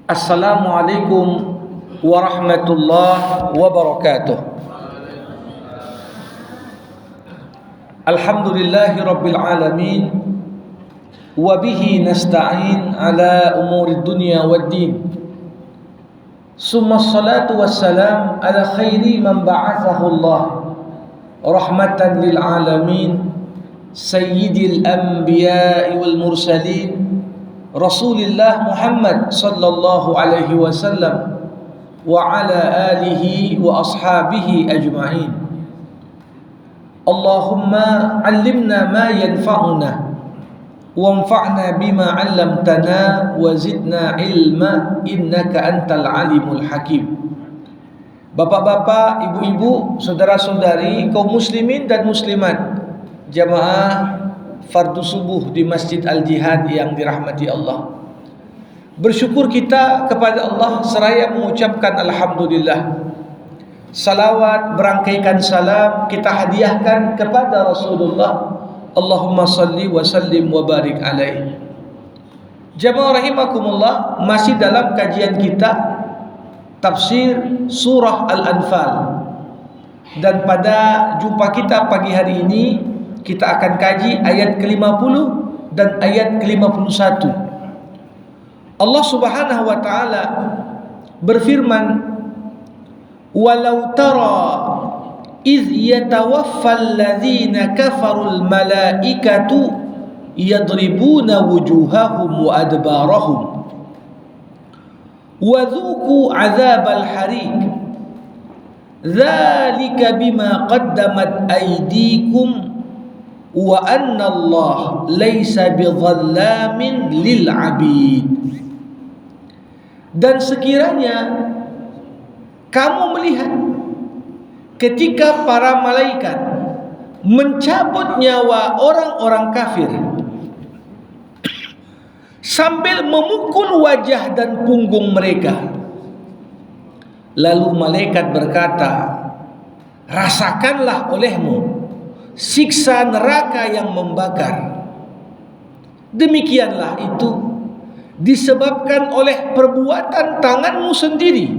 Assalamualaikum warahmatullahi wabarakatuh. Alhamdulillahi rabbil alamin, wa bihi nasta'in ala umuri dunya waddin. Summa salatu wassalam ala khairi man ba'athahu Allah rahmatan lil alamin, sayyidil anbiya'i wal mursalin, Rasulillah Muhammad sallallahu alaihi wasallam wa ala alihi wa ashabihi ajma'in. Allahumma 'allimna ma yanfa'una wanfa'na bima 'allamtana wa zidna ilma innaka antal alimul hakim. Bapak-bapak, ibu-ibu, saudara-saudari, kaum muslimin dan muslimat, jamaah fardu subuh di Masjid Al-Jihad yang dirahmati Allah. Bersyukur kita kepada Allah seraya mengucapkan alhamdulillah. Salawat berangkaikan salam kita hadiahkan kepada Rasulullah. Allahumma salli wa sallim wa barik alaihi. Jamaah rahimakumullah, masih dalam kajian kita tafsir surah Al-Anfal. Dan pada jumpa kita pagi hari ini kita akan kaji ayat ke-50 dan ayat ke-51. Allah Subhanahu wa taala berfirman, "Walau tara iz yatawaffal ladzina kafarul malaikatu yadribuna wujuhahum wa adbarahum wa dzuqu 'adzabal hariq dzalika bima qaddamat aydikum wa anna Allah laisa bidhallamin lil 'abid." Dan sekiranya kamu melihat ketika para malaikat mencabut nyawa orang-orang kafir sambil memukul wajah dan punggung mereka, lalu malaikat berkata, "Rasakanlah olehmu siksa neraka yang membakar." Demikianlah itu disebabkan oleh perbuatan tanganmu sendiri,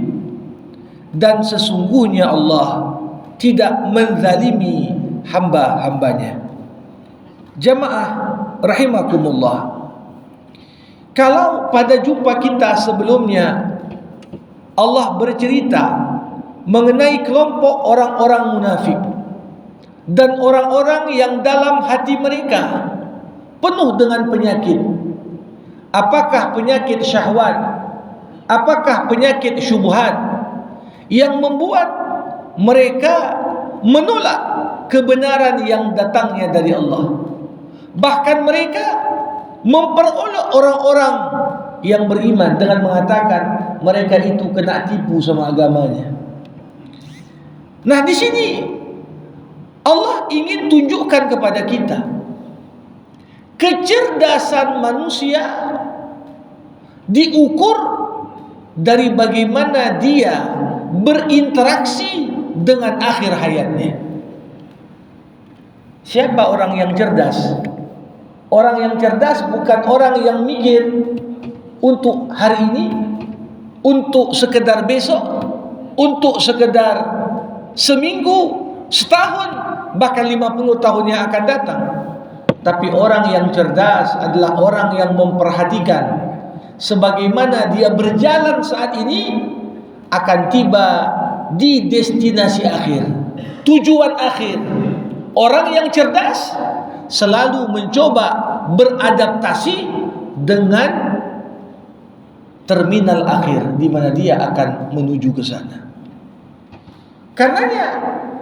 dan sesungguhnya Allah tidak menzalimi hamba-hambanya. Jamaah rahimakumullah, kalau pada jumpa kita sebelumnya Allah bercerita mengenai kelompok orang-orang munafik dan orang-orang yang dalam hati mereka penuh dengan penyakit. Apakah penyakit syahwat? Apakah penyakit syubhat yang membuat mereka menolak kebenaran yang datangnya dari Allah? Bahkan mereka memperolok orang-orang yang beriman dengan mengatakan mereka itu kena tipu sama agamanya. Nah, di sini Allah ingin tunjukkan kepada kita kecerdasan manusia diukur dari bagaimana dia berinteraksi dengan akhir hayatnya. Siapa orang yang cerdas? Orang yang cerdas bukan orang yang mikir untuk hari ini, untuk sekedar besok, untuk sekedar seminggu, setahun, bahkan 50 tahun yang akan datang. Tapi orang yang cerdas adalah orang yang memperhatikan sebagaimana dia berjalan saat ini akan tiba di destinasi akhir, tujuan akhir. Orang yang cerdas selalu mencoba beradaptasi dengan terminal akhir di mana dia akan menuju ke sana. Karenanya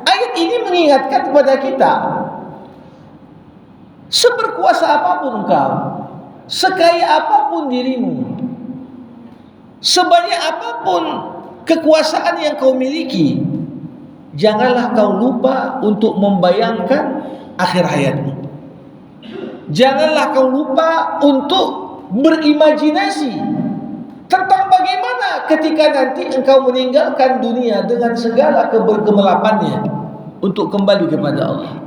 ayat ini mengingatkan kepada kita, seberkuasa apapun engkau, sekaya apapun dirimu, sebanyak apapun kekuasaan yang kau miliki, janganlah kau lupa untuk membayangkan akhir hayatmu. Janganlah kau lupa untuk berimajinasi tentang bagaimana ketika nanti engkau meninggalkan dunia dengan segala kebergemelapannya untuk kembali kepada Allah.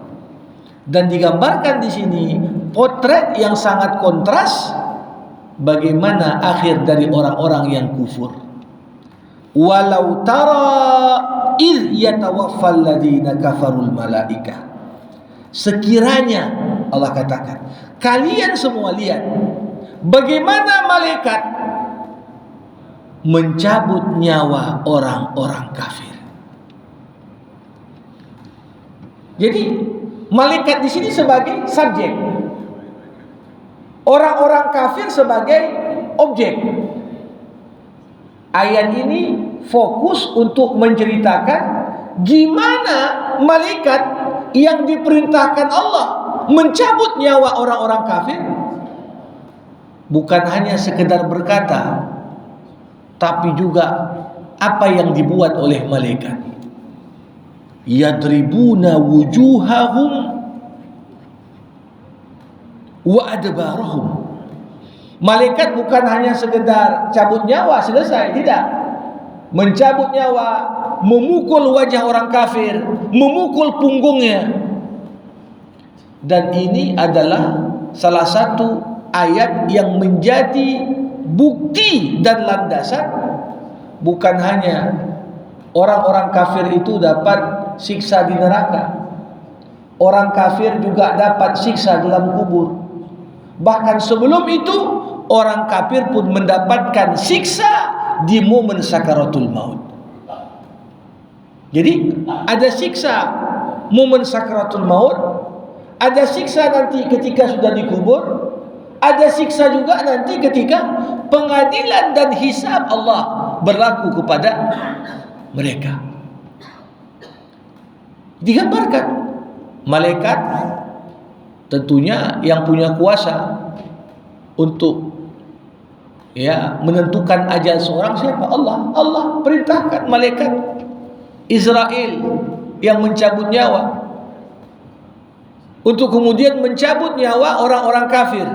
Dan digambarkan di sini potret yang sangat kontras bagaimana akhir dari orang-orang yang kufur. Walau tara id yatawaffal ladina kafarul malaikah. Sekiranya Allah katakan, kalian semua lihat bagaimana malaikat mencabut nyawa orang-orang kafir. Jadi malaikat di sini sebagai subjek, orang-orang kafir sebagai objek. Ayat ini fokus untuk menceritakan gimana malaikat yang diperintahkan Allah mencabut nyawa orang-orang kafir bukan hanya sekedar berkata, tapi juga apa yang dibuat oleh malaikat. Yadribuna wujuhahum wa adbarahum. Malaikat bukan hanya sekedar cabut nyawa selesai, tidak. Mencabut nyawa, memukul wajah orang kafir, memukul punggungnya. Dan ini adalah salah satu ayat yang menjadi bukti dan landasan bukan hanya orang-orang kafir itu dapat siksa di neraka. Orang kafir juga dapat siksa dalam kubur. Bahkan sebelum itu orang kafir pun mendapatkan siksa di momen sakaratul maut. Jadi ada siksa momen sakaratul maut, ada siksa nanti ketika sudah dikubur, ada siksa juga nanti ketika pengadilan dan hisab Allah berlaku kepada mereka. Digambarkan malaikat tentunya yang punya kuasa untuk menentukan ajal seorang siapa? Allah. Allah perintahkan malaikat Israel yang mencabut nyawa untuk kemudian mencabut nyawa orang-orang kafir.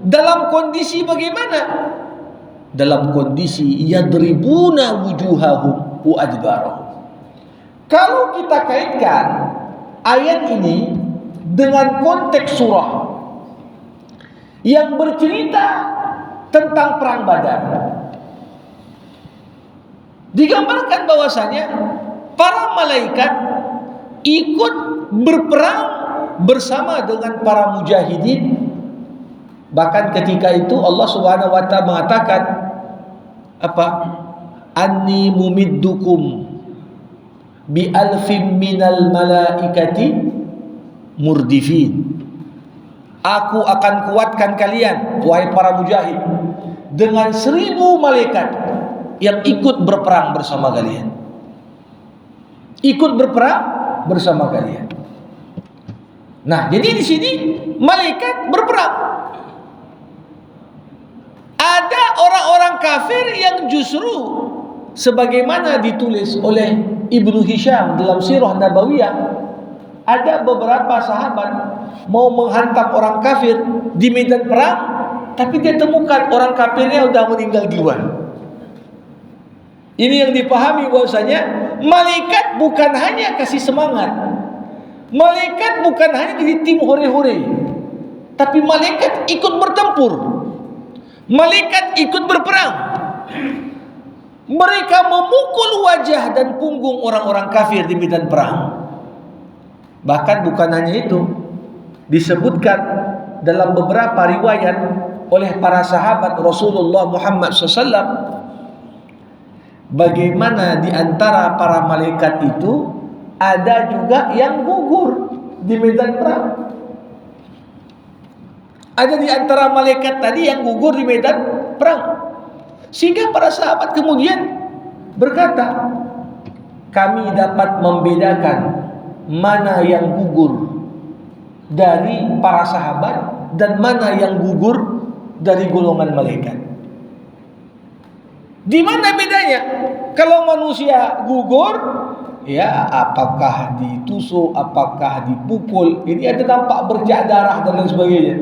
Dalam kondisi bagaimana? Dalam kondisi yadribuna wujuhahum wa adbarahum. Kalau kita kaitkan ayat ini dengan konteks surah yang bercerita tentang perang Badar, digambarkan bahwasanya para malaikat ikut berperang bersama dengan para mujahidin. Bahkan ketika itu Allah Subhanahu wa taala mengatakan apa? Anni mumiddukum bi alfin minal malaikati murdifin. Aku akan kuatkan kalian wahai para mujahid dengan 1000 malaikat yang ikut berperang bersama kalian. Ikut berperang bersama kalian. Nah, jadi di sini malaikat berperang. Ada orang-orang kafir yang justru sebagaimana ditulis oleh Ibnu Hisham dalam Sirah Nabawiyah, ada beberapa sahabat mau menghantam orang kafir di medan perang, tapi dia temukan orang kafirnya sudah meninggal duluan. Ini yang dipahami bahwasanya malaikat bukan hanya kasih semangat, malaikat bukan hanya jadi tim hore-hore, tapi malaikat ikut bertempur, malaikat ikut berperang. Mereka memukul wajah dan punggung orang-orang kafir di medan perang. Bahkan bukan hanya itu, disebutkan dalam beberapa riwayat oleh para sahabat Rasulullah Muhammad SAW, bagaimana di antara para malaikat itu ada juga yang gugur di medan perang. Ada di antara malaikat tadi yang gugur di medan perang. Sehingga para sahabat kemudian berkata, kami dapat membedakan mana yang gugur dari para sahabat dan mana yang gugur dari golongan malaikat. Di mana bedanya? Kalau manusia gugur, ya apakah ditusuk, apakah dipukul, ini ada nampak bercak darah dan lain sebagainya.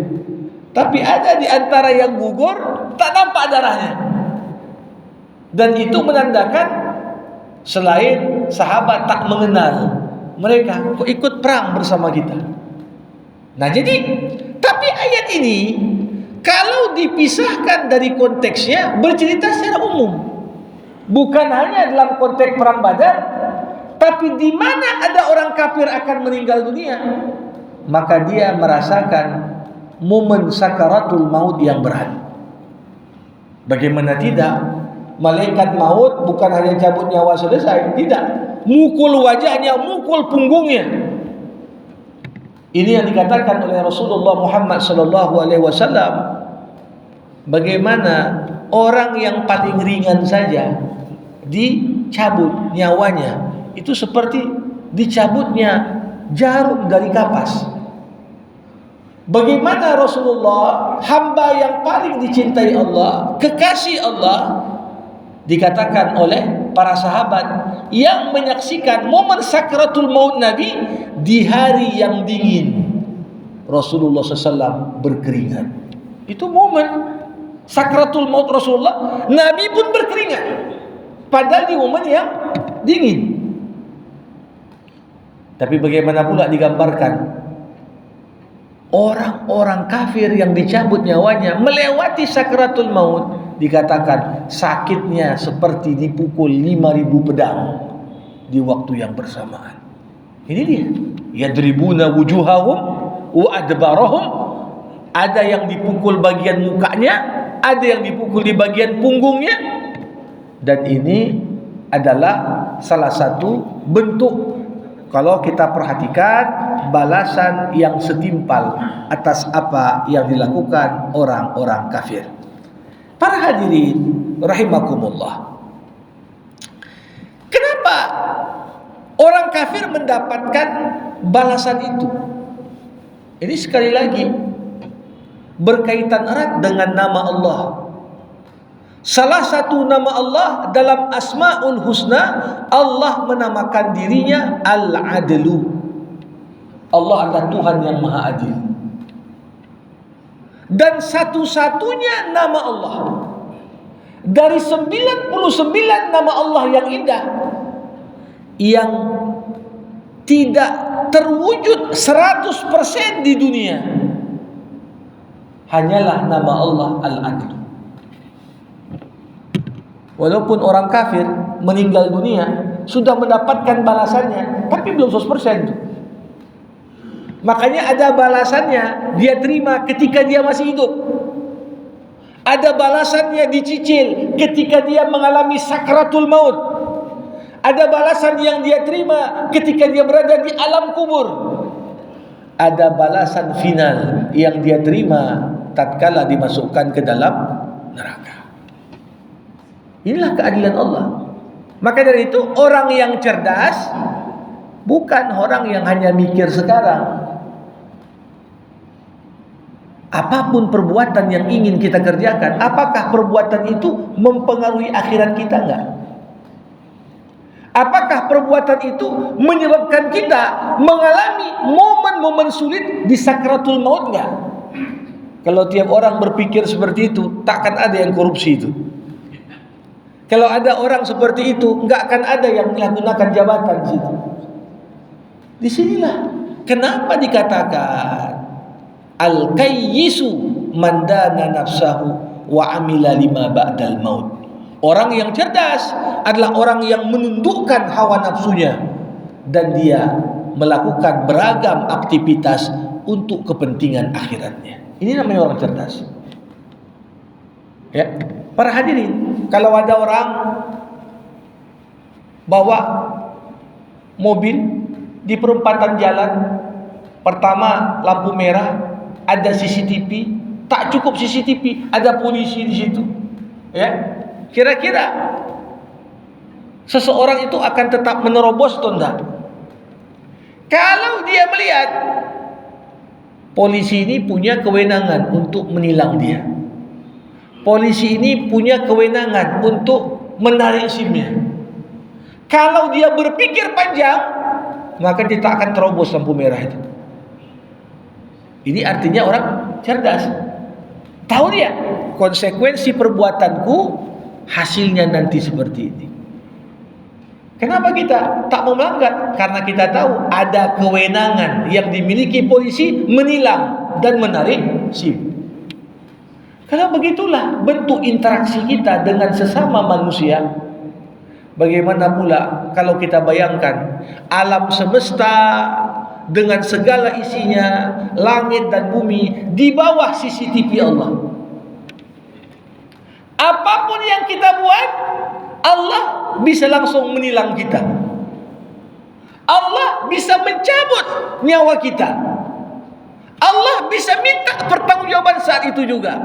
Tapi ada di antara yang gugur tak nampak darahnya. Dan itu menandakan selain sahabat tak mengenal mereka, kok ikut perang bersama kita. Nah jadi, tapi ayat ini kalau dipisahkan dari konteksnya, bercerita secara umum, bukan hanya dalam konteks perang Badar, tapi di mana ada orang kafir akan meninggal dunia, maka dia merasakan momen sakaratul maut yang berat. Bagaimana tidak? Malaikat maut bukan hanya cabut nyawa selesai, tidak, mukul wajahnya, mukul punggungnya. Ini yang dikatakan oleh Rasulullah Muhammad SAW. Bagaimana orang yang paling ringan saja dicabut nyawanya, itu seperti dicabutnya jarum dari kapas. Bagaimana Rasulullah, hamba yang paling dicintai Allah, kekasih Allah, dikatakan oleh para sahabat yang menyaksikan momen sakratul maut Nabi di hari yang dingin, Rasulullah SAW berkeringat. Itu momen sakratul maut Rasulullah, Nabi pun berkeringat, padahal di momen yang dingin. Tapi bagaimana pula digambarkan orang-orang kafir yang dicabut nyawanya melewati sakratul maut, dikatakan sakitnya seperti dipukul 5.000 pedang di waktu yang bersamaan. Ini dia, yadribuna wujuhahum wa adbarahum. Ada yang dipukul bagian mukanya, ada yang dipukul di bagian punggungnya. Dan ini adalah salah satu bentuk, kalau kita perhatikan, balasan yang setimpal atas apa yang dilakukan orang-orang kafir. Para hadirin rahimakumullah, kenapa orang kafir mendapatkan balasan itu? Ini sekali lagi berkaitan erat dengan nama Allah. Salah satu nama Allah dalam Asmaul Husna, Allah menamakan dirinya Al-Adlu. Allah adalah Tuhan yang Maha Adil. Dan satu-satunya nama Allah dari 99 nama Allah yang indah, yang tidak terwujud 100% di dunia, hanyalah nama Allah Al-Adil. Walaupun orang kafir meninggal dunia sudah mendapatkan balasannya, tapi belum 100%. Makanya ada balasannya dia terima ketika dia masih hidup. Ada balasannya dicicil ketika dia mengalami sakratul maut. Ada balasan yang dia terima ketika dia berada di alam kubur. Ada balasan final yang dia terima tatkala dimasukkan ke dalam neraka. Inilah keadilan Allah. Maka dari itu, orang yang cerdas bukan orang yang hanya mikir sekarang. Apapun perbuatan yang ingin kita kerjakan, apakah perbuatan itu mempengaruhi akhirat kita enggak? Apakah perbuatan itu menyebabkan kita mengalami momen-momen sulit di sakratul maut enggak? Kalau tiap orang berpikir seperti itu, takkan ada yang korupsi itu. Kalau ada orang seperti itu, enggak akan ada yang menyalahgunakan jabatan di situ. Disinilah kenapa dikatakan Al-Kayyisu man dana nafsahu wa amila lima ba'dal maut. Orang yang cerdas adalah orang yang menundukkan hawa nafsunya dan dia melakukan beragam aktivitas untuk kepentingan akhiratnya. Ini namanya orang cerdas. Ya, para hadirin, kalau ada orang bawa mobil di perempatan jalan, pertama lampu merah, ada CCTV, tak cukup CCTV, ada polisi di situ. Ya, kira-kira seseorang itu akan tetap menerobos atau enggak? Kalau dia melihat polisi ini punya kewenangan untuk menilang dia, polisi ini punya kewenangan untuk menarik SIM-nya, kalau dia berpikir panjang, maka dia tak akan terobos lampu merah itu. Ini artinya orang cerdas. Tahu dia konsekuensi perbuatanku, hasilnya nanti seperti ini. Kenapa kita tak mau melanggar? Karena kita tahu ada kewenangan yang dimiliki polisi menilang dan menarik SIM. Kalau begitulah bentuk interaksi kita dengan sesama manusia, bagaimana pula kalau kita bayangkan alam semesta dengan segala isinya, langit dan bumi di bawah CCTV Allah. Apapun yang kita buat, Allah bisa langsung menilang kita. Allah bisa mencabut nyawa kita. Allah bisa minta pertanggungjawaban saat itu juga.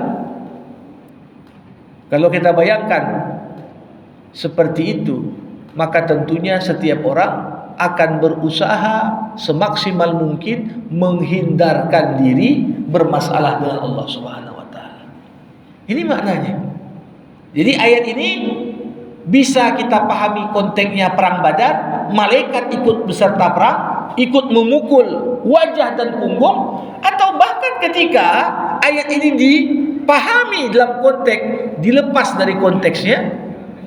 Kalau kita bayangkan seperti itu, maka tentunya setiap orang akan berusaha semaksimal mungkin menghindarkan diri bermasalah dengan Allah Subhanahu wa taala. Ini maknanya. Jadi ayat ini bisa kita pahami konteksnya perang Badar, malaikat ikut beserta perang, ikut memukul wajah dan punggung, atau bahkan ketika ayat ini dipahami dalam konteks, dilepas dari konteksnya,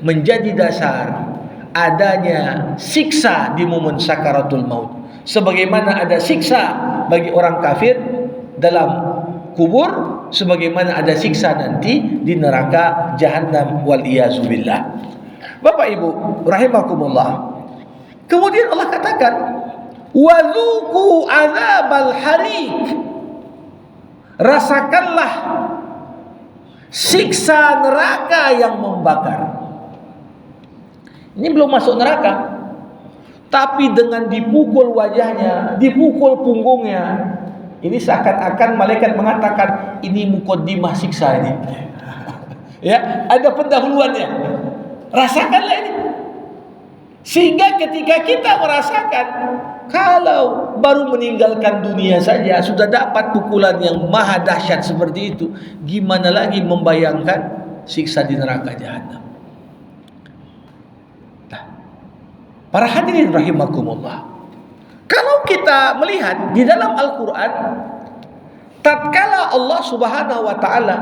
menjadi dasar adanya siksa di momen sakaratul maut. Sebagaimana ada siksa bagi orang kafir dalam kubur, sebagaimana ada siksa nanti di neraka jahanam wal iyazubillah. Bapak Ibu rahimakumullah. Kemudian Allah katakan, "Wazuqu adzabal hariq." Rasakanlah siksa neraka yang membakar. Ini belum masuk neraka, tapi dengan dipukul wajahnya, dipukul punggungnya, ini seakan-akan malaikat mengatakan ini mukaddimah siksa ini. Ya, ada pendahuluannya. Rasakanlah ini. Sehingga ketika kita merasakan, kalau baru meninggalkan dunia saja sudah dapat pukulan yang maha dahsyat seperti itu, gimana lagi membayangkan siksa di neraka jahanam. Nah, para hadirin rahimakumullah, kalau kita melihat di dalam Al-Quran, tatkala Allah Subhanahu wa ta'ala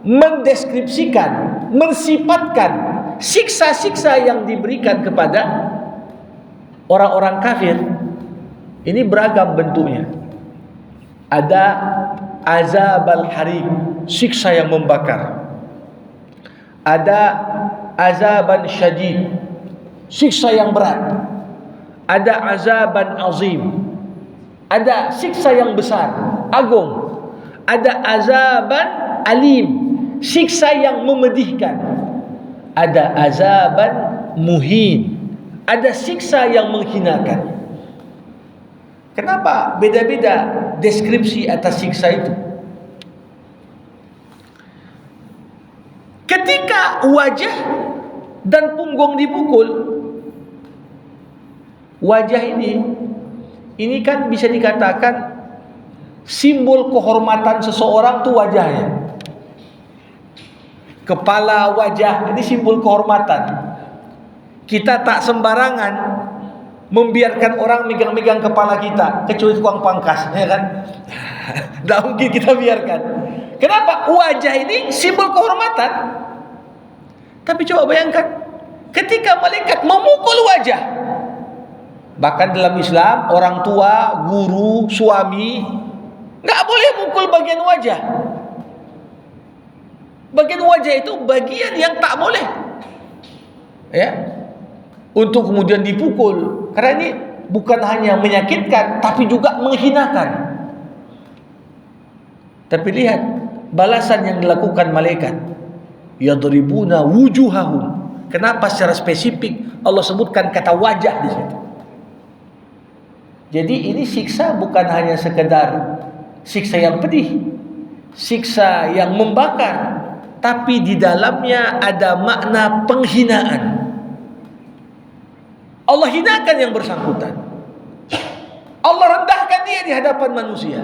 mendeskripsikan, mensifatkan siksa-siksa yang diberikan kepada orang-orang kafir, ini beragam bentuknya. Ada azabal hariq, siksa yang membakar. Ada azaban syadid, siksa yang berat. Ada azaban azim, ada siksa yang besar, agung. Ada azaban alim, siksa yang memedihkan. Ada azaban muhin, ada siksa yang menghinakan. Kenapa beda-beda deskripsi atas siksa itu? Ketika wajah dan punggung dipukul, wajah ini kan bisa dikatakan simbol kehormatan seseorang tuh wajahnya. Kepala, wajah, ini simbol kehormatan. Kita tak sembarangan membiarkan orang megang-megang kepala kita, kecuali tukang pangkas, ya kan? Tidak mungkin kita biarkan. Kenapa? Wajah ini simbol kehormatan. Tapi coba bayangkan, ketika malaikat memukul wajah, bahkan dalam Islam orang tua, guru, suami nggak boleh mukul bagian wajah. Bagian wajah itu bagian yang tak boleh, ya, untuk kemudian dipukul, karena ini bukan hanya menyakitkan tapi juga menghinakan. Tapi lihat balasan yang dilakukan malaikat, yadribuna wujuhahum. Kenapa secara spesifik Allah sebutkan kata wajah di situ? Jadi ini siksa bukan hanya sekedar siksa yang pedih, siksa yang membakar, tapi di dalamnya ada makna penghinaan. Allah hinakan yang bersangkutan. Allah rendahkan dia di hadapan manusia.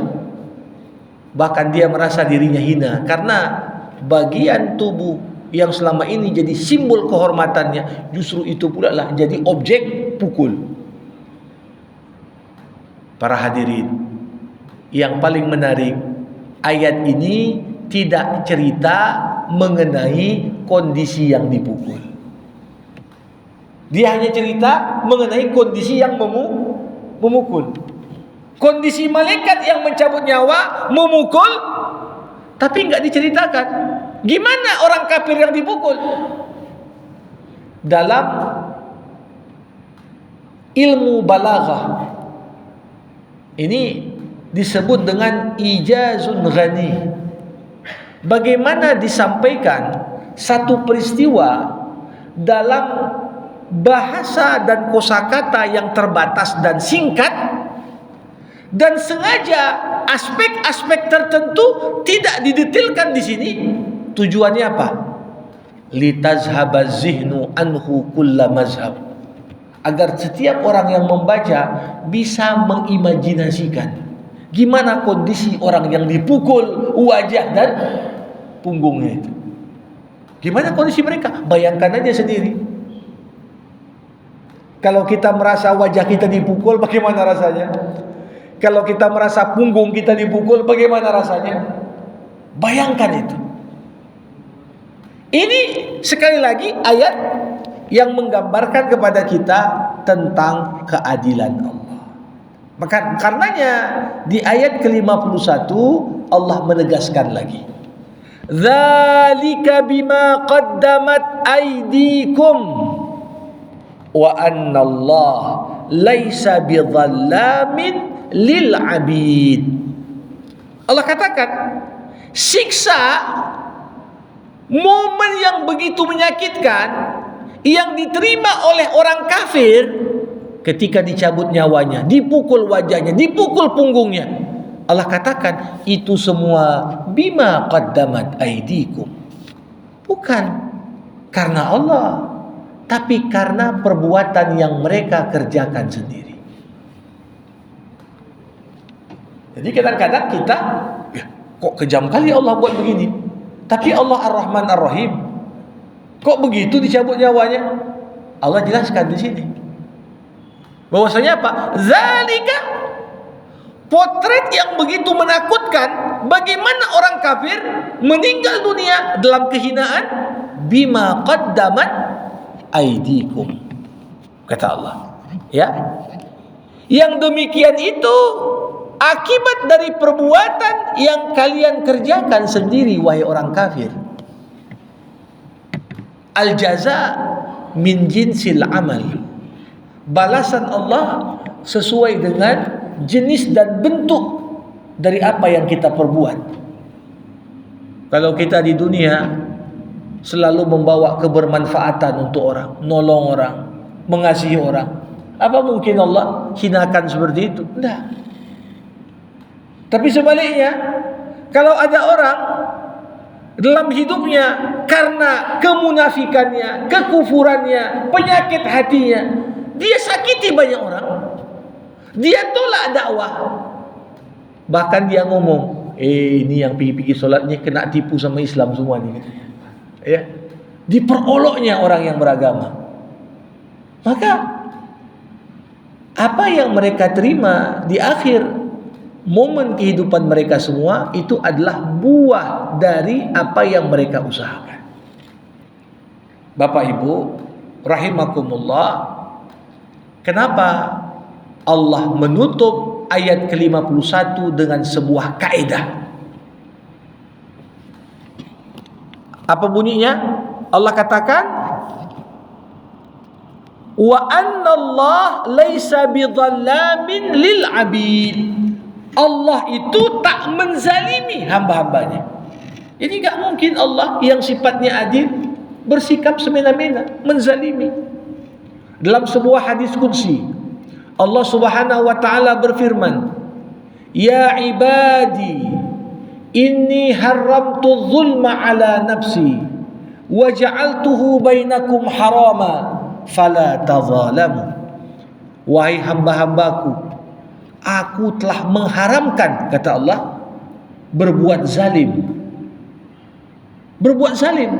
Bahkan dia merasa dirinya hina karena bagian tubuh yang selama ini jadi simbol kehormatannya justru itu pula lah jadi objek pukul. Para hadirin, yang paling menarik, ayat ini tidak cerita mengenai kondisi yang dipukul. Dia hanya cerita mengenai kondisi yang memukul. Kondisi malaikat yang mencabut nyawa memukul Tapi nggak diceritakan gimana orang kafir yang dipukul. Dalam ilmu balaghah ini disebut dengan ijazun ghani. Bagaimana disampaikan satu peristiwa dalam bahasa dan kosakata yang terbatas dan singkat, dan sengaja aspek-aspek tertentu tidak didetailkan di sini. Tujuannya apa? Litazhabaz zihnu anhu kulla mazhab. Agar setiap orang yang membaca bisa mengimajinasikan gimana kondisi orang yang dipukul wajah dan punggungnya itu. Gimana kondisi mereka? Bayangkan aja sendiri. Kalau kita merasa wajah kita dipukul, bagaimana rasanya? Kalau kita merasa punggung kita dipukul, bagaimana rasanya? Bayangkan itu. Ini sekali lagi ayat yang menggambarkan kepada kita tentang keadilan Allah. Maka karenanya di ayat ke-51 Allah menegaskan lagi. Dzalika bima qaddamat aydikum wa anna Allah laisa bidzallamin lil abid. Allah katakan siksa momen yang begitu menyakitkan yang diterima oleh orang kafir ketika dicabut nyawanya, dipukul wajahnya, dipukul punggungnya. Allah katakan itu semua bima qaddamat aydikum. Bukan karena Allah, tapi karena perbuatan yang mereka kerjakan sendiri. Jadi kadang-kadang kita, ya, kok kejam kali Allah buat begini. Tapi Allah Ar-Rahman Ar-Rahim. Kok begitu dicabut nyawanya? Allah jelaskan di sini. Bahwasanya apa? Zalika, potret yang begitu menakutkan bagaimana orang kafir meninggal dunia dalam kehinaan bima qaddamat aydikum, kata Allah. Ya. Yang demikian itu akibat dari perbuatan yang kalian kerjakan sendiri, wahai orang kafir. Al-jaza min jinsil amal. Balasan Allah sesuai dengan jenis dan bentuk dari apa yang kita perbuat. Kalau kita di dunia selalu membawa kebermanfaatan untuk orang, nolong orang, mengasihi orang, apa mungkin Allah hinakan seperti itu? Tidak. Tapi sebaliknya, kalau ada orang dalam hidupnya karena kemunafikannya, kekufurannya, penyakit hatinya, dia sakiti banyak orang, dia tolak dakwah, bahkan dia ngomong, ini yang pergi-pergi solatnya kena tipu sama Islam semua nih, ya, diperoloknya orang yang beragama. Maka apa yang mereka terima di akhir momen kehidupan mereka semua itu adalah buah dari apa yang mereka usahakan. Bapak Ibu rahimakumullah, kenapa Allah menutup ayat ke-51 dengan sebuah kaidah? Apa bunyinya? Allah katakan wa anna Allah laisa bidzallamin lil abid. Allah itu tak menzalimi hamba-hambanya. Jadi gak mungkin Allah yang sifatnya adil bersikap semena-mena, menzalimi. Dalam sebuah hadis qudsi, Allah Subhanahu wa taala berfirman, "Ya ibadi, inni haramtu dzulma ala nafsi wa ja'altuhu bainakum harama fala tadzalamu." Wahai hamba-hambaku, aku telah mengharamkan, kata Allah, berbuat zalim. Berbuat zalim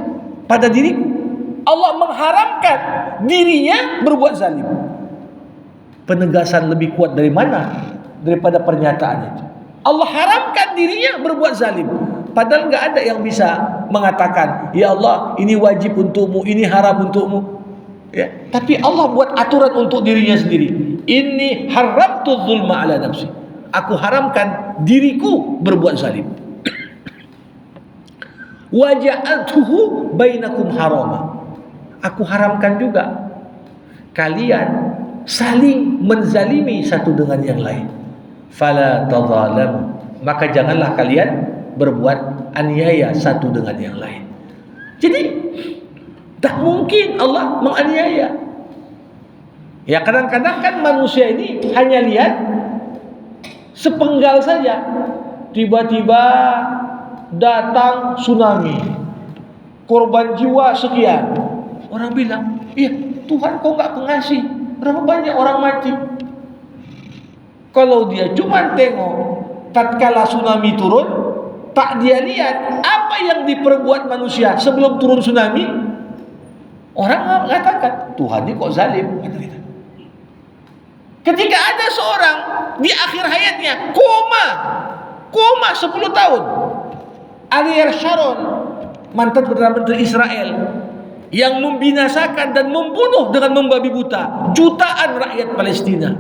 pada diriku. Allah mengharamkan dirinya berbuat zalim. Penegasan lebih kuat dari mana daripada pernyataan itu? Allah haramkan dirinya berbuat zalim. Padahal enggak ada yang bisa mengatakan, ya Allah, ini wajib untukmu, ini haram untukmu. Ya, tapi Allah buat aturan untuk dirinya sendiri. Inni haramtu dzulma ala nafsi. Aku haramkan diriku berbuat zalim. wa ja'altuhu bainakum harama. Aku haramkan juga kalian saling menzalimi satu dengan yang lain. Fala tadzalamu, maka janganlah kalian berbuat aniaya satu dengan yang lain. Jadi tak mungkin Allah menganiaya. Ya kadang-kadang kan manusia ini hanya lihat sepenggal saja. Tiba-tiba datang tsunami, korban jiwa sekian. Orang bilang, iya Tuhan kok gak pengasih, berapa banyak orang mati. Kalau dia cuma tengok tatkala tsunami turun, tak dia lihat apa yang diperbuat manusia sebelum turun tsunami, orang mengatakan Tuhan ini kok zalim. Ketika ada seorang di akhir hayatnya koma 10 tahun, Ariel Sharon, mantan Perdana Menteri Israel, yang membinasakan dan membunuh dengan membabi buta jutaan rakyat Palestina.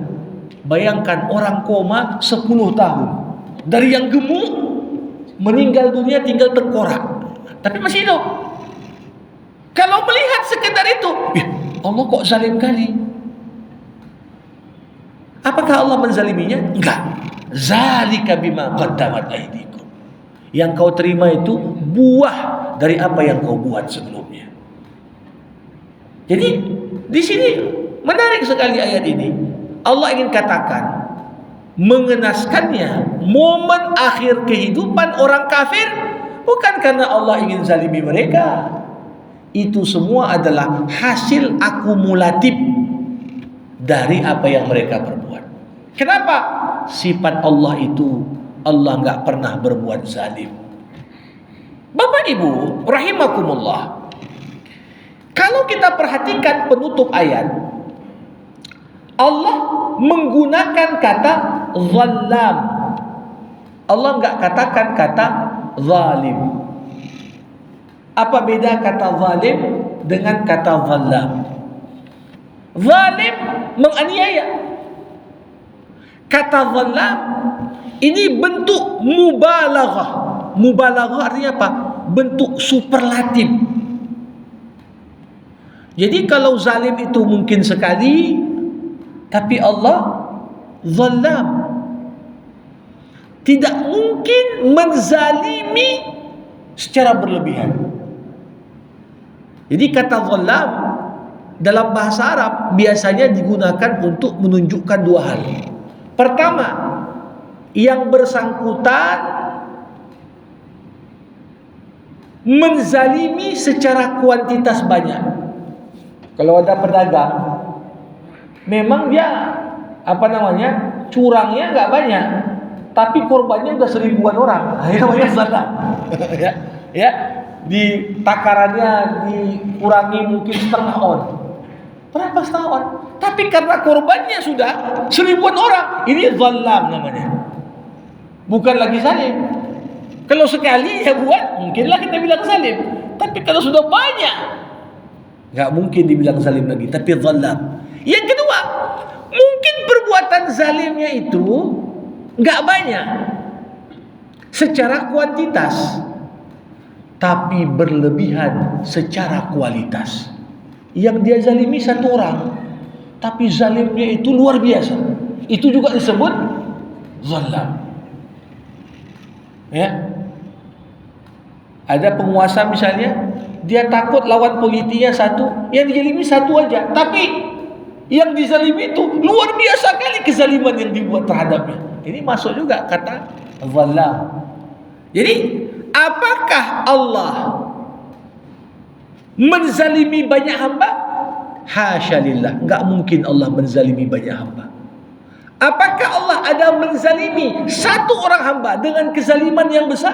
Bayangkan orang koma 10 tahun, dari yang gemuk meninggal dunia tinggal tengkorak, tapi masih hidup. Kalau melihat sekedar itu, Allah kok zalim kali. Apakah Allah menzaliminya? Enggak. Zalika bima qaddamat aydikum. Yang kau terima itu buah dari apa yang kau buat sebelumnya. Jadi di sini menarik sekali ayat ini. Allah ingin katakan, mengenaskannya momen akhir kehidupan orang kafir bukan karena Allah ingin zalimi mereka. Itu semua adalah hasil akumulatif dari apa yang mereka perbuat. Kenapa? Sifat Allah itu, Allah enggak pernah berbuat zalim. Bapak Ibu rahimakumullah, kalau kita perhatikan penutup ayat, Allah menggunakan kata zalam. Allah enggak katakan kata zalim. Apa beda kata zalim dengan kata zalam? Zalim menganiaya. Kata zalam ini bentuk mubalaghah. Mubalaghah artinya apa? Bentuk superlatif. Jadi kalau zalim itu mungkin sekali, tapi Allah zalam. Tidak mungkin menzalimi secara berlebihan. Jadi kata zalam dalam bahasa Arab biasanya digunakan untuk menunjukkan dua hal. Pertama, yang bersangkutan menzalimi secara kuantitas banyak. Kalau ada pedagang, memang dia curangnya nggak banyak, tapi korbannya udah 1000-an orang. Itu namanya zalam. ya, di takarannya dikurangi mungkin setengah on. Berapa setengah on? Tapi karena korbannya sudah 1000-an orang, ini zalam namanya. Bukan lagi zalim. Kalau sekali ya buat, mungkinlah kita bilang zalim. Tapi kalau sudah banyak, nggak mungkin dibilang zalim lagi, tapi zalam. Yang kedua, mungkin perbuatan zalimnya itu nggak banyak secara kuantitas, tapi berlebihan secara kualitas. Yang dia zalimi satu orang, tapi zalimnya itu luar biasa. Itu juga disebut zalam. Ya, ada penguasa misalnya, dia takut lawan politiknya satu, yang dizalimi satu aja, tapi yang dizalimi itu luar biasa kali kezaliman yang dibuat terhadapnya. Ini masuk juga kata zalam. Jadi apakah Allah menzalimi banyak hamba? Hasya lillah, enggak mungkin Allah menzalimi banyak hamba. Apakah Allah ada menzalimi satu orang hamba dengan kezaliman yang besar?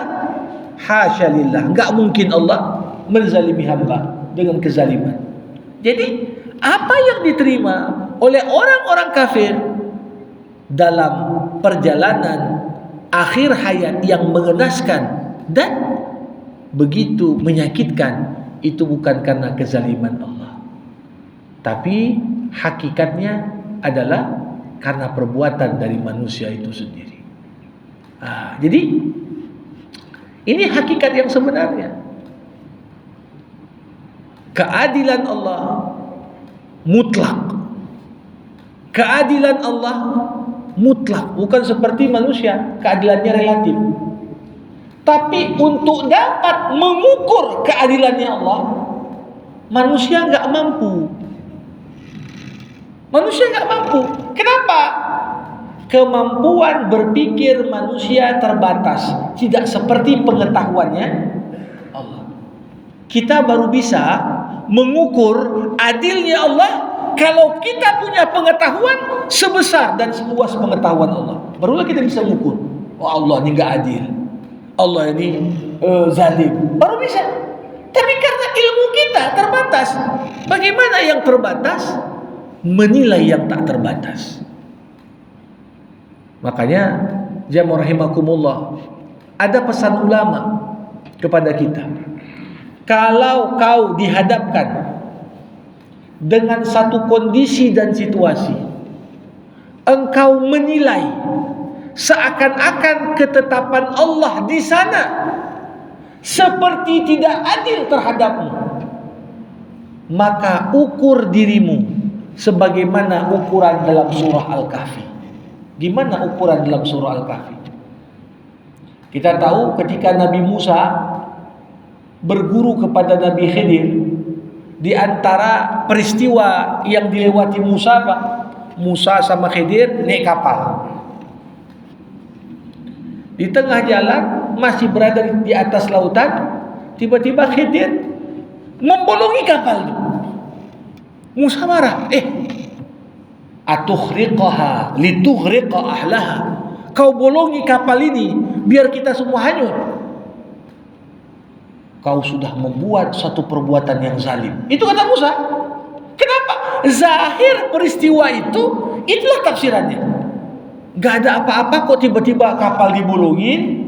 Hasya lillah, enggak mungkin Allah menzalimi hamba dengan kezaliman. Jadi apa yang diterima oleh orang-orang kafir dalam perjalanan akhir hayat yang mengenaskan dan begitu menyakitkan, itu bukan karena kezaliman Allah, tapi hakikatnya adalah karena perbuatan dari manusia itu sendiri. Jadi ini hakikat yang sebenarnya. Keadilan Allah mutlak. Keadilan Allah mutlak, bukan seperti manusia, keadilannya relatif. Tapi untuk dapat mengukur keadilannya Allah, manusia nggak mampu. Manusia nggak mampu. Kenapa? Kemampuan berpikir manusia terbatas, tidak seperti pengetahuannya Allah. Kita baru bisa mengukur adilnya Allah kalau kita punya pengetahuan sebesar dan seluas pengetahuan Allah. Barulah kita bisa mengukur. Oh, Allah ini nggak adil, Allah ini zalim. Baru bisa. Tapi karena ilmu kita terbatas, bagaimana yang terbatas menilai yang tak terbatas? Makanya jamaah rahimakumullah, ada pesan ulama kepada kita. Kalau kau dihadapkan dengan satu kondisi dan situasi, engkau menilai seakan-akan ketetapan Allah di sana seperti tidak adil terhadapmu, maka ukur dirimu sebagaimana ukuran dalam surah Al-Kahfi. Gimana ukuran dalam surah Al-Kahfi? Kita tahu ketika Nabi Musa berguru kepada Nabi Khidir, di antara peristiwa yang dilewati Musa, Pak, Musa sama Khidir naik kapal. Di tengah jalan masih berada di atas lautan, tiba-tiba Khidir membolongi kapal itu. Musa marah, atukhriqaha litughriqa ahlaha. Kau bolongi kapal ini biar kita semua hanyut. Kau sudah membuat satu perbuatan yang zalim. Itu kata Musa. Kenapa? Zahir peristiwa itu, itulah tafsirannya. Gak ada apa-apa kok tiba-tiba kapal dibolongin.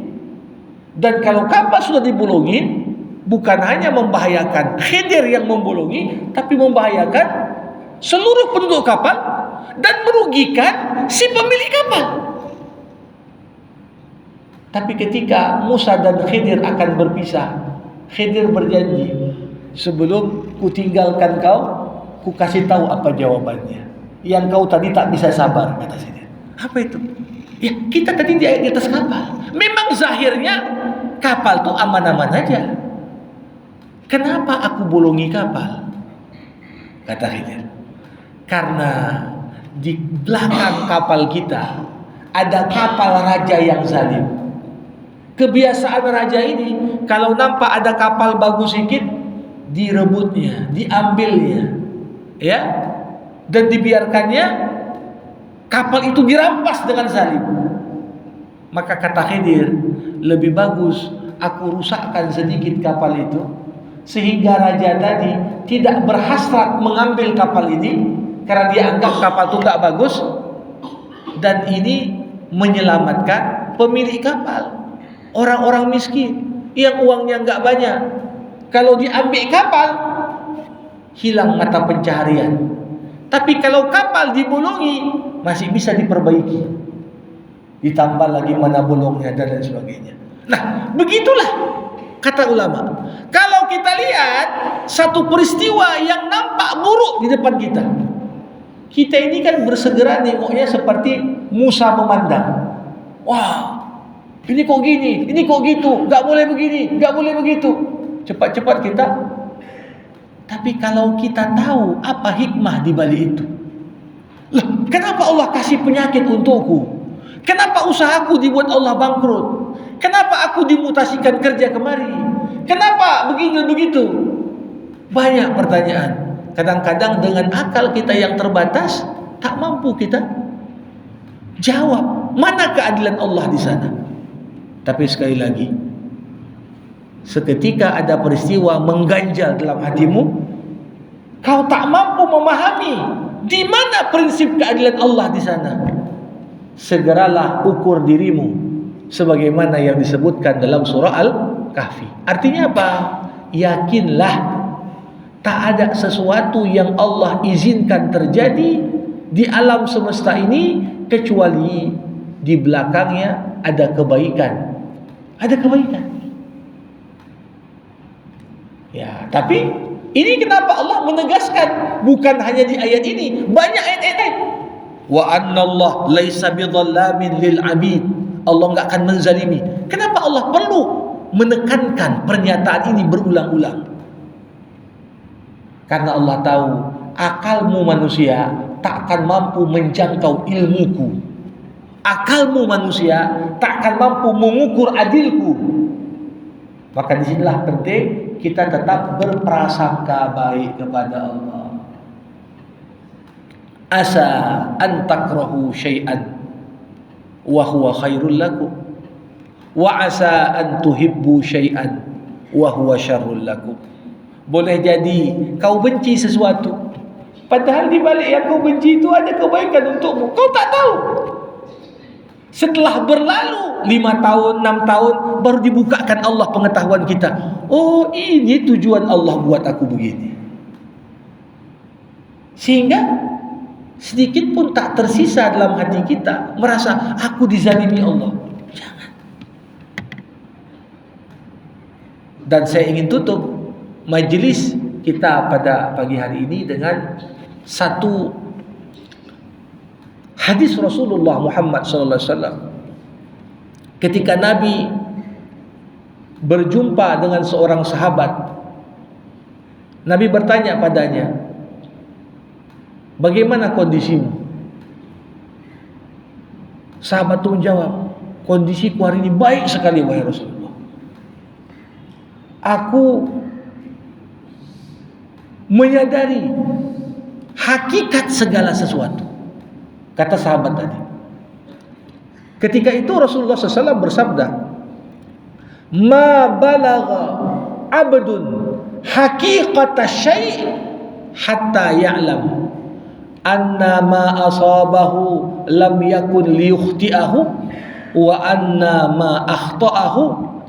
Dan kalau kapal sudah dibolongin, bukan hanya membahayakan Khidir yang membolongi, tapi membahayakan seluruh penduduk kapal dan merugikan si pemilik kapal. Tapi ketika Musa dan Khidir akan berpisah, Khidir berjanji, sebelum ku tinggalkan kau, ku kasih tahu apa jawabannya. Yang kau tadi tak bisa sabar, kata Khidir. Apa itu? Ya, kita tadi di atas kapal. Memang zahirnya kapal tuh aman-aman aja. Kenapa aku bolongi kapal? Kata Khidir. Karena di belakang kapal kita ada kapal raja yang zalim. Kebiasaan raja ini, kalau nampak ada kapal bagus sedikit, direbutnya, diambilnya, ya, dan dibiarkannya kapal itu dirampas dengan zalim. Maka kata Khidir, lebih bagus aku rusakkan sedikit kapal itu, sehingga raja tadi tidak berhasrat mengambil kapal ini karena dia anggap kapal itu gak bagus, dan ini menyelamatkan pemilik kapal. Orang-orang miskin yang uangnya nggak banyak, kalau diambil kapal hilang mata pencaharian. Tapi kalau kapal dibolongi masih bisa diperbaiki, ditambah lagi mana bolongnya dan lain sebagainya. Nah, begitulah kata ulama. Kalau kita lihat satu peristiwa yang nampak buruk di depan kita, kita ini kan bersegera nengoknya seperti Musa memandang. Wah, ini kok gini, ini kok gitu, gak boleh begini, gak boleh begitu. Cepat-cepat kita. Tapi kalau kita tahu apa hikmah di balik itu, loh, kenapa Allah kasih penyakit untukku? Kenapa usahaku dibuat Allah bangkrut? Kenapa aku dimutasikan kerja kemari? Kenapa begini begitu? Banyak pertanyaan. Kadang-kadang dengan akal kita yang terbatas tak mampu kita jawab mana keadilan Allah di sana. Tapi sekali lagi, seketika ada peristiwa mengganjal dalam hatimu, kau tak mampu memahami di mana prinsip keadilan Allah di sana, segeralah ukur dirimu sebagaimana yang disebutkan dalam surah Al-Kahfi. Artinya apa? Yakinlah tak ada sesuatu yang Allah izinkan terjadi di alam semesta ini kecuali di belakangnya ada kebaikan. Ada kebaikan. Ya, tapi Ini kenapa Allah menegaskan, bukan hanya di ayat ini, banyak ayat-ayat lain. Wa annallah laisa bidhallamin lil abid. Allah enggak akan menzalimi. Kenapa Allah perlu menekankan pernyataan ini berulang-ulang? Karena Allah tahu akalmu manusia tak akan mampu menjangkau ilmuku. Akalmu manusia tak akan mampu mengukur adilku. Maka disinilah penting kita tetap berprasangka baik kepada Allah. Asa an takrahu syai'an wa huwa khairul lakum wa asa an tuhibbu syai'an wa huwa syarrul lakum. Boleh jadi kau benci sesuatu, padahal di balik yang kau benci itu ada kebaikan untukmu. Kau tak tahu. Setelah berlalu 5 tahun, 6 tahun, baru dibukakan Allah pengetahuan kita. Oh, ini tujuan Allah buat aku begini. Sehingga sedikit pun tak tersisa dalam hati kita merasa aku dizalimi Allah. Jangan. Dan saya ingin tutup majelis kita pada pagi hari ini dengan satu hadis Rasulullah Muhammad SAW. Ketika Nabi berjumpa dengan seorang sahabat, Nabi bertanya padanya, bagaimana kondisimu? Sahabat itu menjawab, kondisiku hari ini baik sekali wahai Rasulullah. Aku menyadari hakikat segala sesuatu. Kata sahabat tadi. Ketika itu Rasulullah SAW bersabda, ma balagha abdun haqiqata syai' hatta ya'lam anna ma asabahu lam yakun liyukhti'ahu wa anna ma akhta'ahu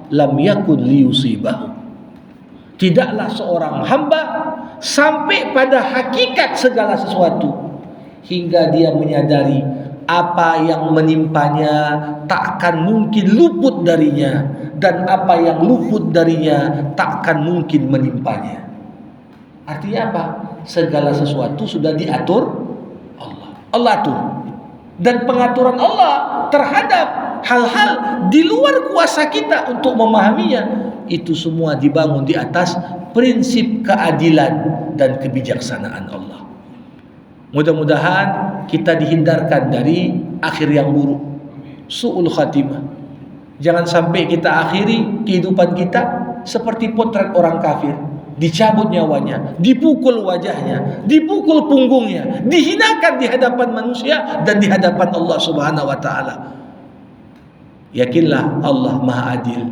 lam yakun liyusibahu. Tidaklah seorang hamba sampai pada hakikat segala sesuatu hingga dia menyadari apa yang menimpanya tak akan mungkin luput darinya, dan apa yang luput darinya tak akan mungkin menimpanya. Artinya apa? Segala sesuatu sudah diatur Allah. Allah atur. Dan pengaturan Allah terhadap hal-hal di luar kuasa kita untuk memahaminya, itu semua dibangun di atas prinsip keadilan dan kebijaksanaan Allah. Mudah-mudahan kita dihindarkan dari akhir yang buruk, su'ul khatimah. Jangan sampai kita akhiri kehidupan kita seperti potret orang kafir, dicabut nyawanya, dipukul wajahnya, dipukul punggungnya, dihinakan di hadapan manusia dan di hadapan Allah Subhanahu wa taala. Yakinlah Allah Maha Adil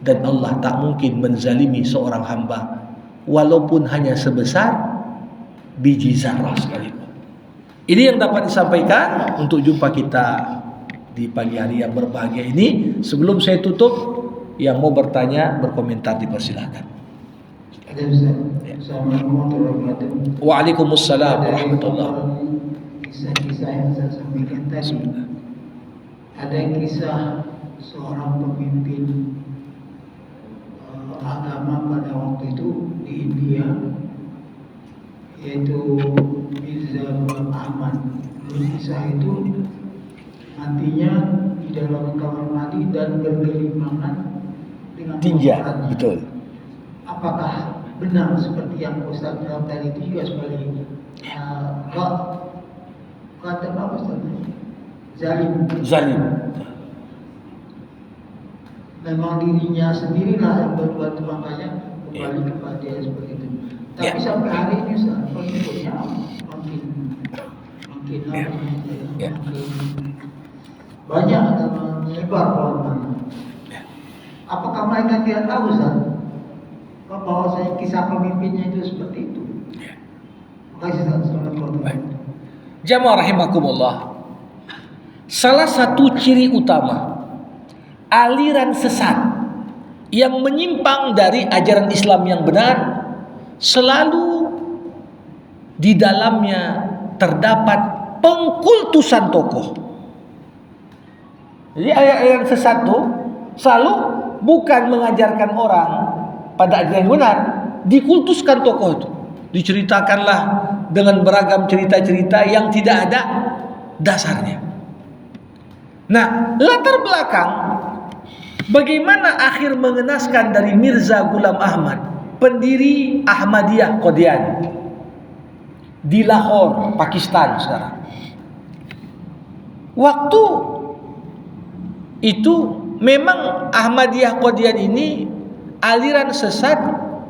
dan Allah tak mungkin menzalimi seorang hamba walaupun hanya sebesar biji zarah sekalipun. Ini yang dapat disampaikan untuk jumpa kita di pagi hari yang berbahagia ini. Sebelum saya tutup, yang mau bertanya, berkomentar dipersilakan. Waalaikumsalam warahmatullahi wabarakatuh. Kisah-kisah yang saya sampaikan tadi, ada kisah seorang pemimpin agama pada waktu itu di India, yaitu Mirza Ghulam Ahmad. Kisah itu nantinya di dalam kamar mandi dan bergelimangan dengan tinja, betul. Apakah benar seperti yang Ustaz bilang tadi itu juga sebagai kata apa Ustaz? Zalim. Memang dirinya sendirilah yang berbuat, makanya kembali kepada dia seperti itu. Tapi sampai hari ini pengikutnya makin banyak dan menyebar kemana-mana. Apakah mereka tidak tahu bahwa saya kisah pemimpinnya itu seperti itu? Terima kasih. Jamaah rahimakumullah. Salah satu ciri utama aliran sesat yang menyimpang dari ajaran Islam yang benar, selalu di dalamnya terdapat pengkultusan tokoh. Jadi ayat-ayat sesat itu selalu bukan mengajarkan orang pada ajaran yang benar, dikultuskan tokoh itu. Diceritakanlah dengan beragam cerita-cerita yang tidak ada dasarnya. Nah, latar belakang bagaimana akhir mengenaskan dari Mirza Ghulam Ahmad, pendiri Ahmadiyah Qadiani di Lahore, Pakistan sekarang. Waktu itu memang Ahmadiyah Qadiani ini aliran sesat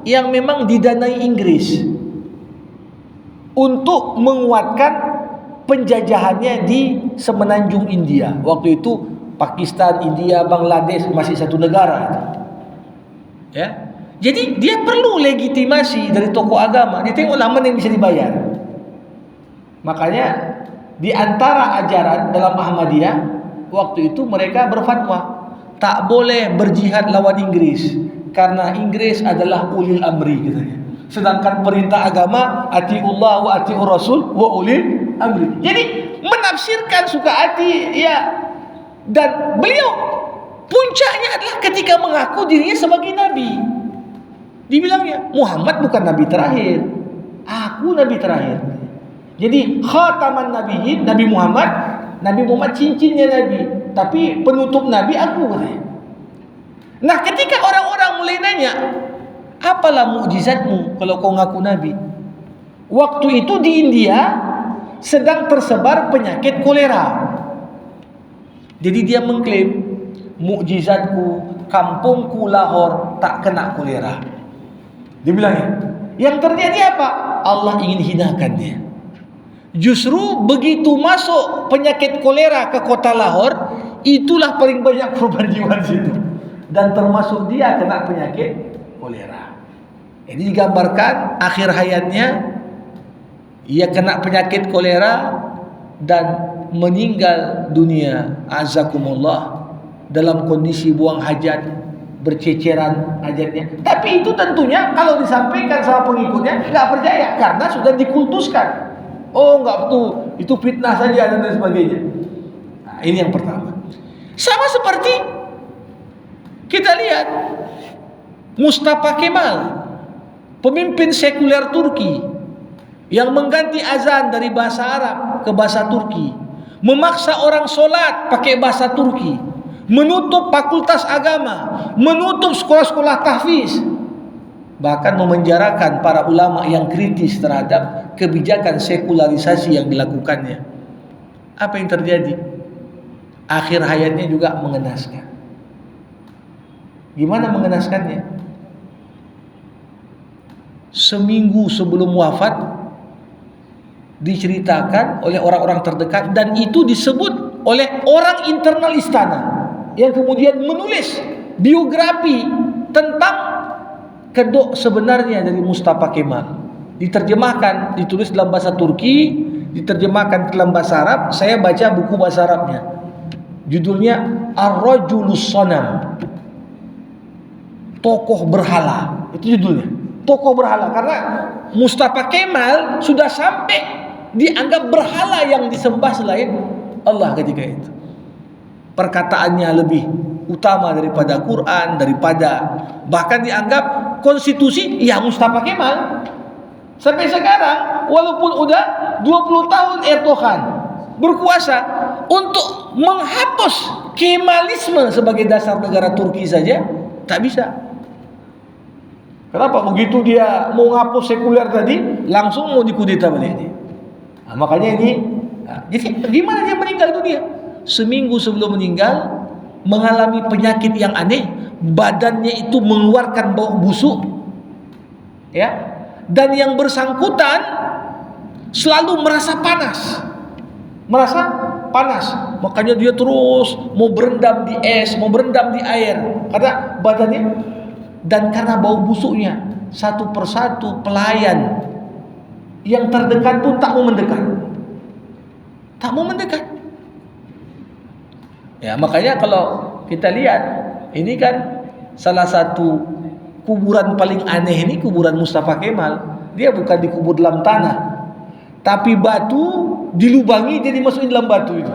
yang memang didanai Inggris untuk menguatkan penjajahannya di semenanjung India. Waktu itu Pakistan, India, Bangladesh masih satu negara. Ya. Jadi dia perlu legitimasi dari tokoh agama. Dia tengok mana yang bisa dibayar. Makanya di antara ajaran dalam Ahmadiyah waktu itu mereka berfatwa tak boleh berjihad lawan Inggris karena Inggris adalah ulil amri katanya. Sedangkan perintah agama atiullah wa atiur rasul wa ulil amri. Jadi menafsirkan suka hati ya. Dan beliau puncaknya adalah ketika mengaku dirinya sebagai nabi. Dibilangnya Muhammad bukan nabi terakhir, aku nabi terakhir. Jadi khataman nabiyyin, Nabi Muhammad cincinnya nabi, tapi penutup nabi aku katanya. Nah, ketika orang-orang mulai nanya, apalah mukjizatmu kalau kau ngaku nabi? Waktu itu di India sedang tersebar penyakit kolera. Jadi dia mengklaim, mukjizatku, kampungku Lahore tak kena kolera. Dia bilangnya, yang terjadi apa? Allah ingin hinakan dia. Justru begitu masuk penyakit kolera ke kota Lahore, itulah paling banyak korban jiwa di situ. Dan termasuk dia kena penyakit kolera. Ini digambarkan akhir hayatnya ia kena penyakit kolera dan meninggal dunia azakumullah dalam kondisi buang hajat, berceceran hajatnya. Tapi itu tentunya kalau disampaikan sama pengikutnya nggak percaya karena sudah dikultuskan. Oh nggak betul, itu fitnah saja dan sebagainya. Nah, ini yang pertama. Sama seperti kita lihat Mustafa Kemal, pemimpin sekuler Turki yang mengganti azan dari bahasa Arab ke bahasa Turki, memaksa orang sholat pakai bahasa Turki, menutup fakultas agama, menutup sekolah-sekolah tahfiz, bahkan memenjarakan para ulama yang kritis terhadap kebijakan sekularisasi yang dilakukannya. Apa yang terjadi? Akhir hayatnya juga mengenaskan. Gimana mengenaskannya? Seminggu sebelum wafat diceritakan oleh orang-orang terdekat dan itu disebut oleh orang internal istana yang kemudian menulis biografi tentang kedok sebenarnya dari Mustafa Kemal. Diterjemahkan, ditulis dalam bahasa Turki, diterjemahkan dalam bahasa Arab. Saya baca buku bahasa Arabnya. Judulnya Ar-Rajulus Sanam. Tokoh berhala. Itu judulnya. Tokoh berhala karena Mustafa Kemal sudah sampai dianggap berhala yang disembah selain Allah ketika itu. Perkataannya lebih utama daripada Quran, daripada bahkan dianggap konstitusi ya Mustafa Kemal. Sampai sekarang walaupun udah 20 tahun Erdogan berkuasa untuk menghapus Kemalisme sebagai dasar negara Turki saja tak bisa. Kenapa? Begitu dia mau ngapus sekuler tadi, langsung mau dikudeta balik ini. Nah, makanya ini, jadi gimana dia meninggal dunia? Seminggu sebelum meninggal, mengalami penyakit yang aneh, badannya itu mengeluarkan bau busuk, ya, dan yang bersangkutan selalu merasa panas, makanya dia terus mau berendam di es, mau berendam di air, karena badannya. Dan karena bau busuknya, satu persatu pelayan yang terdekat pun tak mau mendekat. Ya, makanya kalau kita lihat ini kan salah satu kuburan paling aneh ini kuburan Mustafa Kemal. Dia bukan dikubur dalam tanah, tapi batu dilubangi, dia dimasukin dalam batu itu.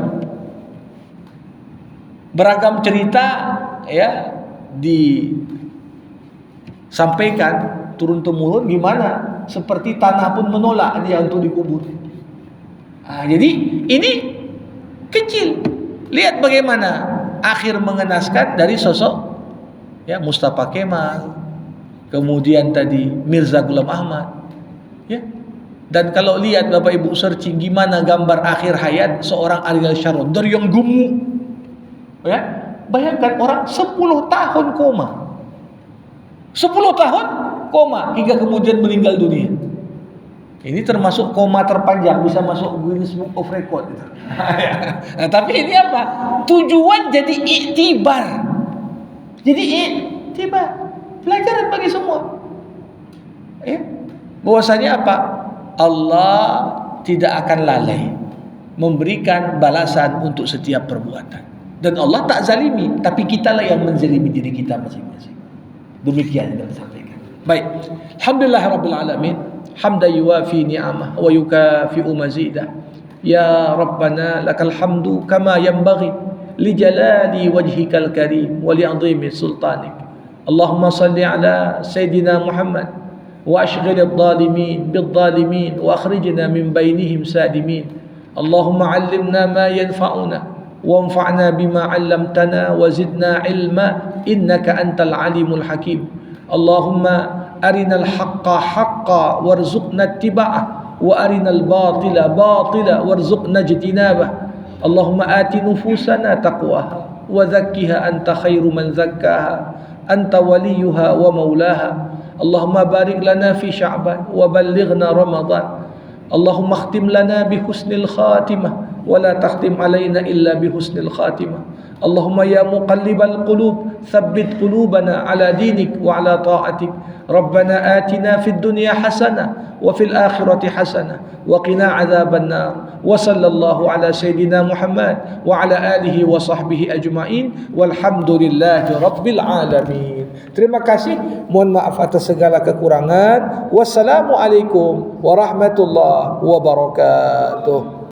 Beragam cerita ya disampaikan turun temurun, gimana? Seperti tanah pun menolak dia untuk dikubur. Jadi ini kecil. Lihat bagaimana akhir mengenaskan dari sosok ya Mustafa Kemal, kemudian tadi Mirza Ghulam Ahmad, ya. Dan kalau lihat Bapak Ibu searching gimana gambar akhir hayat seorang Ariel Sharon dari yang gemuk, ya. Bayangkan orang 10 tahun koma, 10 tahun koma hingga kemudian meninggal dunia. Ini termasuk koma terpanjang, bisa masuk Guinness Book of Record. Nah, tapi ini apa? Tujuan jadi iktibar. Jadi iktibar, pelajaran bagi semua. Ya. Bahwasanya apa? Allah tidak akan lalai memberikan balasan untuk setiap perbuatan. Dan Allah tak zalimi, tapi kitalah yang menzalimi diri kita masing-masing. Demikian yang disampaikan. Baik. Alhamdulillahirabbil alamin. Hamdan yuwafi ni'amah wa yukafi'u mazidah. Ya Rabbana lakal hamdu kama yanbaghi li jalali wajhikal karim wa li 'azimi sultanik. Allahumma salli ala Sayyidina Muhammad wa ashghil adh-dhalimin bidh-dhalimin wa akhrijna min bainihim salimin. Allahumma 'allimna ma yanfa'una wanfa'na bima 'allamtana wa zidna 'ilma innaka antal alimul hakim. Allahumma arinal haqqa haqqa warzuqna ittiba'ah wa arinal batila batila warzuqna ijtinabah. Allahumma ati nufusana taqwaha wa zakkiha anta khairu man zakkaha anta waliyuha wa maulaha. Allahumma barik lana fi sya'ban wa ballighna ramadan. Allahumma khtim lana bi husnil khatimah wa la takhtim alaina illa bi husnil khatimah. Allahumma ya muqallibal qulub thabbit qulubana ala dinik wa ala ta'atik. Rabbana atina fid dunya hasanah wa fil akhirati hasanah wa qina adzaban nar. Wa sallallahu ala sayyidina Muhammad wa ala alihi wa sahbihi ajma'in walhamdulillahi rabbil alamin. Terima kasih, mohon maaf atas segala kekurangan. Wassalamualaikum warahmatullahi wabarakatuh.